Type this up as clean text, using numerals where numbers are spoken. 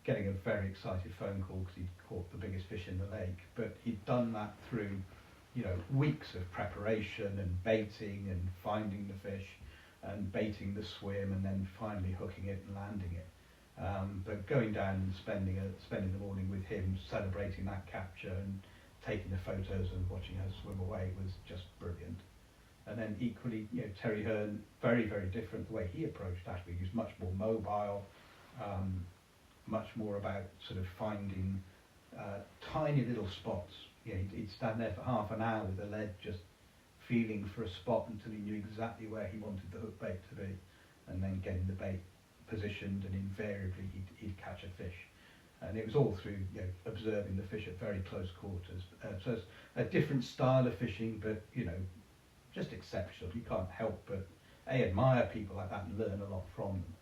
getting a very excited phone call because he'd caught the biggest fish in the lake. But he'd done that through, you know, weeks of preparation and baiting and finding the fish and baiting the swim and then finally hooking it and landing it. But going down and spending the morning with him, celebrating that capture and taking the photos and watching her swim away was just brilliant. And then equally, you know, Terry Hearn, very, very different the way he approached Ashmead. He was much more mobile, much more about sort of finding tiny little spots. You know, he'd stand there for half an hour with a lead just feeling for a spot until he knew exactly where he wanted the hook bait to be, and then getting the bait positioned, and invariably he'd catch a fish. And it was all through, you know, observing the fish at very close quarters. So it's a different style of fishing, but, you know, just exceptional. You can't help but admire people like that and learn a lot from them.